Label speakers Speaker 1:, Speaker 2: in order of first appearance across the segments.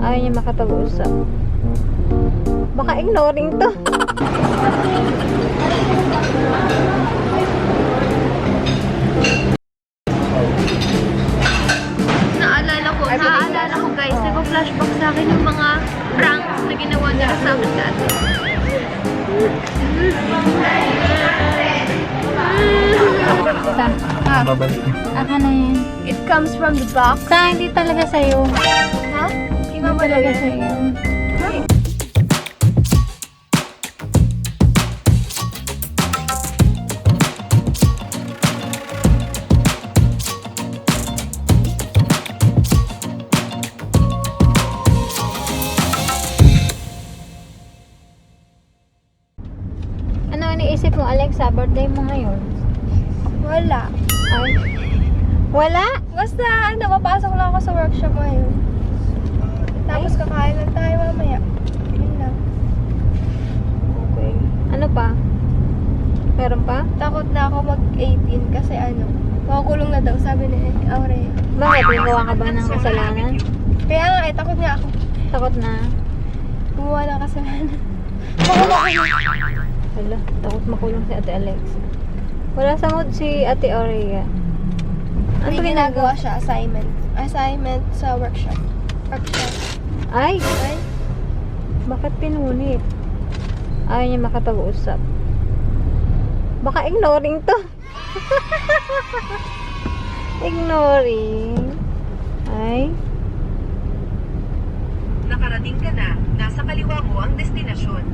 Speaker 1: Ayaw niya makapag-usap. Baka ignoring to.
Speaker 2: Naalala ko guys, nagpa-flashback sa akin yung mga pranks na ginawa nila sa akin dati.
Speaker 1: Aka na yan.
Speaker 2: It comes from the box.
Speaker 1: Hindi talaga sa'yo.
Speaker 2: Ha?
Speaker 1: Hindi talaga sa'yo. Ano iniisip mo, Alexa? Birthday mo ngayon?
Speaker 2: Wala.
Speaker 1: Ay. Wala?
Speaker 2: Basta, napapasok lang ako sa workshop ngayon. Tapos kakain lang tayo mamaya. Yun lang.
Speaker 1: Okay. Ano pa? Meron pa?
Speaker 2: Takot na ako mag-18 kasi makukulong na daw, sabi ni Aurea.
Speaker 1: Bakit? Gumawa ka ba ng kasalanan?
Speaker 2: Kaya nga takot nga ako.
Speaker 1: Takot na.
Speaker 2: Gumawa ng kasalanan.
Speaker 1: Hala, takot makulong si Ate Alexa. Wala sa mood si Ate Aurea.
Speaker 2: May ginagawa siya, assignment. Assignment sa workshop.
Speaker 1: Ay!
Speaker 2: Ay?
Speaker 1: Bakit pinunit? Ayaw niya makapag-usap. Baka ignoring to. Ignoring. Ay.
Speaker 3: Nakarating ka na. Nasa kaliwa mo ang destinasyon.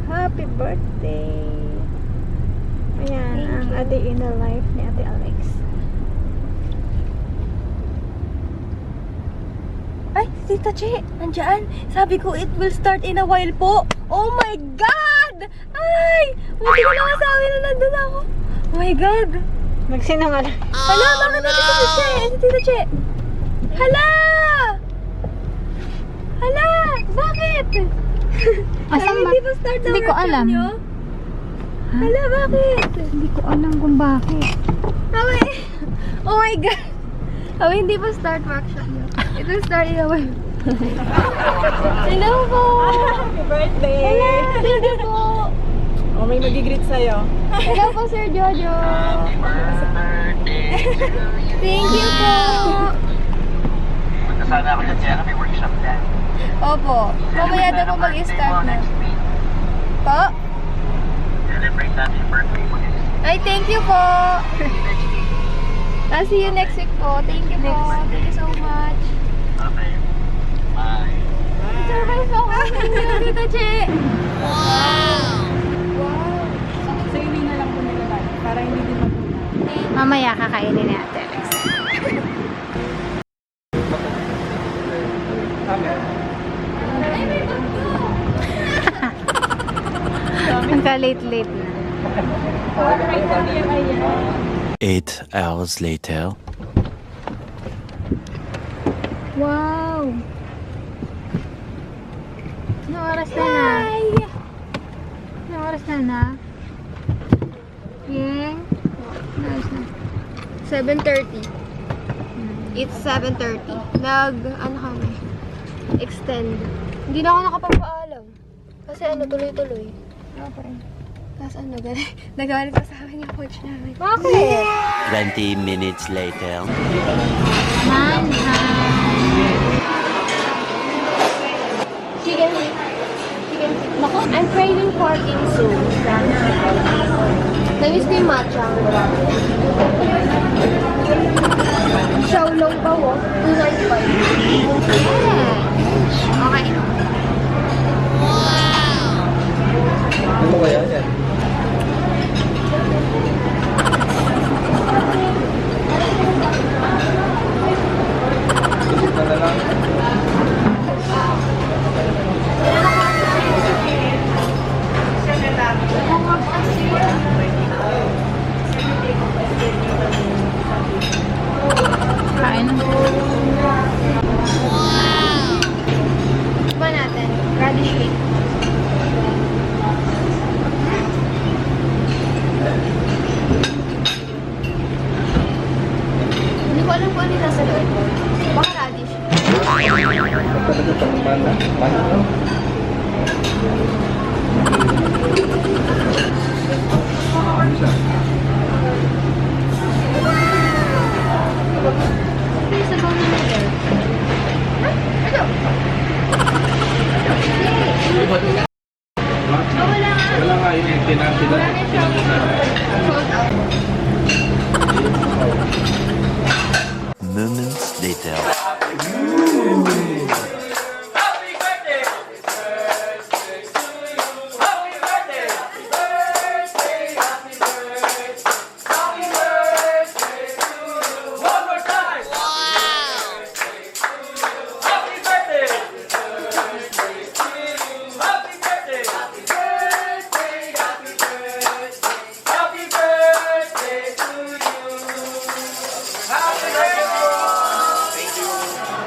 Speaker 1: Happy birthday! Ayan, ang a day in the life ni Ate Alex.
Speaker 2: Ay, Tita Che, nandiyan. Sabi ko, it will start in a while po. Oh my God! Ay! Hindi ko na masabi na nandun ako. Oh my God!
Speaker 1: Nagsinungaling.
Speaker 2: Hala, bakit na Tita Che? Tita Che! Hala! Hala! Bakit?
Speaker 1: Asan ba?
Speaker 2: Hindi pa start na
Speaker 1: Hindi ko
Speaker 2: workshop
Speaker 1: alam.
Speaker 2: nyo? Hala, bakit?
Speaker 1: Hindi ko alam kung bakit.
Speaker 2: Oh my God! Hindi pa start workshop nyo. It will start in a while. Hello po!
Speaker 4: Happy birthday!
Speaker 2: Hello! Thank you po!
Speaker 4: Oh, may magigreet sa'yo.
Speaker 2: Hello po, Sir Jojo! Thank you po!
Speaker 5: Punta sana ako dyan, Jenna. May workshop dyan.
Speaker 2: Opo. Mamaya daw po mag-start na. Po?
Speaker 5: Celebrate natin yung birthday mo next week.
Speaker 2: Ay, thank you po! I'll see you next week po. Thank you po. Thank you so much.
Speaker 5: Okay. Bye.
Speaker 2: Surprise ako. Thank you, Tita Che. Wow!
Speaker 4: Sa ini na lang po nilalagay para hindi din mapunan.
Speaker 1: Mamaya kakainin ni Ate Alex. Ang ka-late-late na.
Speaker 6: 8 hours later.
Speaker 1: Wow! Anong oras na na? Anong oras na na? Yeng? Anong oras na?
Speaker 2: 7:30. It's 7:30. Kami? Extend. Hindi na ako nakapagpaalam. Kasi tuloy-tuloy.
Speaker 1: Okay.
Speaker 2: Tapos nagalit pa sa akin yung coach namin.
Speaker 1: Bakit?
Speaker 6: 20 minutes later.
Speaker 2: Chicken. Nako, I'm craving pork in soon. Namiss ko yung matcha. Xiaolong pa wo, 295. Okay.
Speaker 5: Ano ba yan? Isip na lang.
Speaker 1: Kain na.
Speaker 7: Panda? Panda? Wala nga yun yung
Speaker 6: Moments later.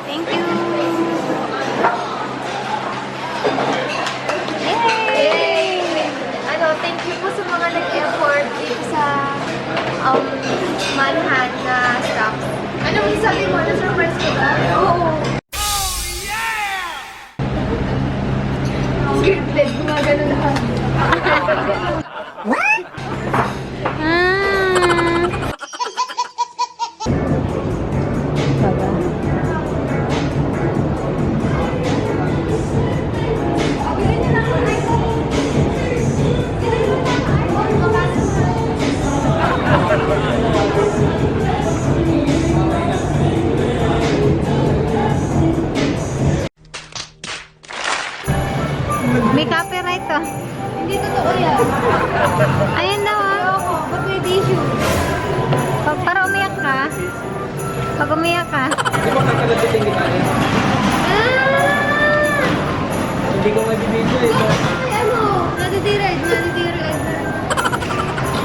Speaker 1: Thank you. Yay!
Speaker 2: Thank you po sa mga nag-effort dito sa Manhattan na stops. Anong isabi mo? Na-surprise ko ba? Oo. Scripted, gumagano lahat.
Speaker 1: May copyright to.
Speaker 2: Hindi totoo yan.
Speaker 1: Ayun daw ah.
Speaker 2: Ako, ba't may tissue?
Speaker 1: Para umiyak ka. Pag umiyak ka.
Speaker 7: Di ba kakalabitin kita eh? Hindi ko mag-video eh.
Speaker 2: Ay, nadidirect.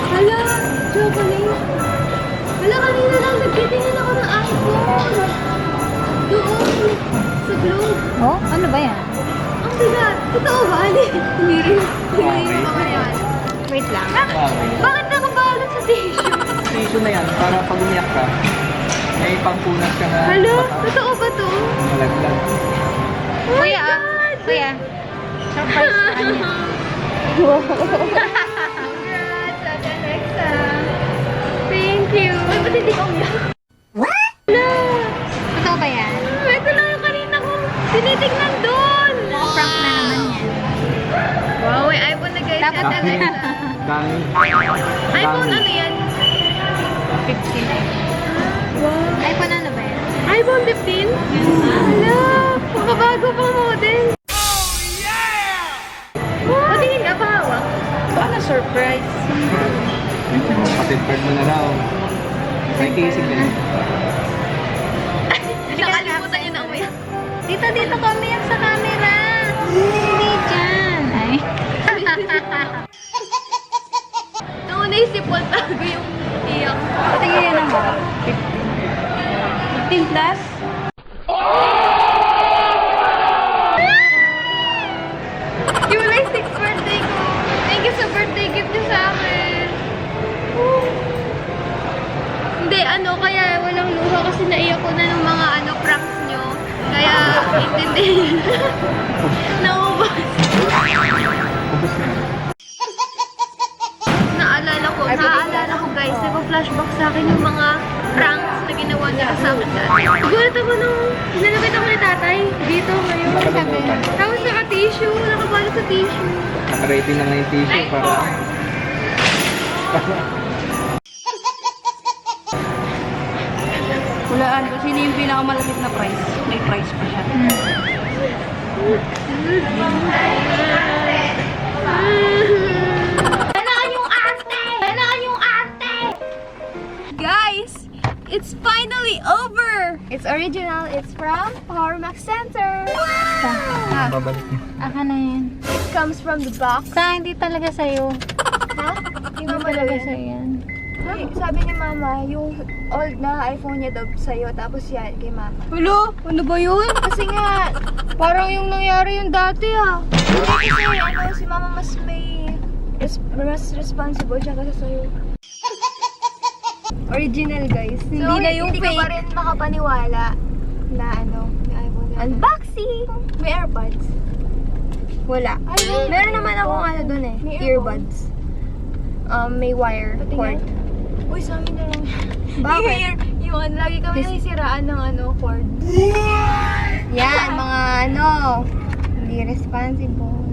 Speaker 2: Hala, chocolate. Hala, kanina lang nagtitingin ako ng iPhone. Doon, sa globe.
Speaker 1: Oh, ano ba yan?
Speaker 2: Ang bigat. Totoo ba? Hindi rin. Hindi pa yan.
Speaker 1: Wait lang.
Speaker 2: Bakit nakabalot sa tissue?
Speaker 7: Tissue na yan, para pag umiyak ka, may pangpunas ka na
Speaker 2: Hala,
Speaker 7: mata.
Speaker 2: totoo ba to?
Speaker 7: Malaglag.
Speaker 1: Kuya ah. Kuya. Surprise ka niya.
Speaker 2: Congrats, Ate Alexa. Thank you. Ay, ba't hindi ka umiyak? Hala.
Speaker 1: Totoo ba yan?
Speaker 2: Ito lang yung kanina kong tinitignan doon.
Speaker 1: Prank na naman yan.
Speaker 2: Wow, may iPhone na guys.
Speaker 1: Dapat
Speaker 2: Ate Alexa.
Speaker 7: Dami.
Speaker 2: iPhone ano yan?
Speaker 1: 15 na.
Speaker 2: Wow.
Speaker 1: iPhone ano ba yan?
Speaker 2: iPhone 15? Hala, makabago pang model. Patingin ka pa hawak.
Speaker 1: Ano surprise?
Speaker 7: Patid card mo na raw. May casing din.
Speaker 2: Nakalimutan yun na umiyak.
Speaker 1: Dito ka umiyak sa camera. Hindi dyan. Ay.
Speaker 2: Nauna yung sipol tago yung iyak.
Speaker 1: Patingin yan ang ba? 15 plus?
Speaker 2: July 6th birthday ko. Thank you sa birthday gift niyo sa akin. Hindi, kaya walang luha kasi naiyak ko na ng mga pranks niyo. Kaya, intindihin. Naubos.
Speaker 7: Ubus na.
Speaker 2: Naaalala ko guys, nag-flashback sa akin yung mga pranks na ginawa niya sa akin dati. Gulat ako nung nilapit ako ni tatay dito ngayon.
Speaker 7: Nakalimutan.
Speaker 2: Tapos naka-tissue, nakabalot sa tissue.
Speaker 7: Naka-ready na nga yung tissue para...
Speaker 4: Hulaan ko, sino yung pinakamalapit na price? May price pa siya.
Speaker 2: Guys, it's finally over! It's original. It's from Power Max Center. Wow!
Speaker 7: Babalik niya.
Speaker 1: Aka na yan.
Speaker 2: It comes from the box.
Speaker 1: Hindi talaga sa'yo.
Speaker 2: Ha?
Speaker 1: Hindi talaga sa'yo yan.
Speaker 2: Sabi ni Mama, yung old na iPhone niya daw sa'yo, tapos yan kay Mama.
Speaker 1: Hello? Ano ba yun?
Speaker 2: Kasi nga, parang yung nangyari yung dati Hindi kasi si Mama mas mas responsible siya kasi sa'yo. Original guys. Hindi na yung
Speaker 1: hindi
Speaker 2: fake.
Speaker 1: ka pa
Speaker 2: rin makapaniwala na na iPhone. Unbox! Casey, may AirPods? Wala. Meron naman akong ano dun eh.
Speaker 1: May
Speaker 2: Earbuds. May wire cord.
Speaker 1: Uy, sa amin na lang.
Speaker 2: Bakit?
Speaker 1: Yung ano, lagi kami nasisiraan ng ano, cord.
Speaker 2: Yan, mga ano, hindi responsible.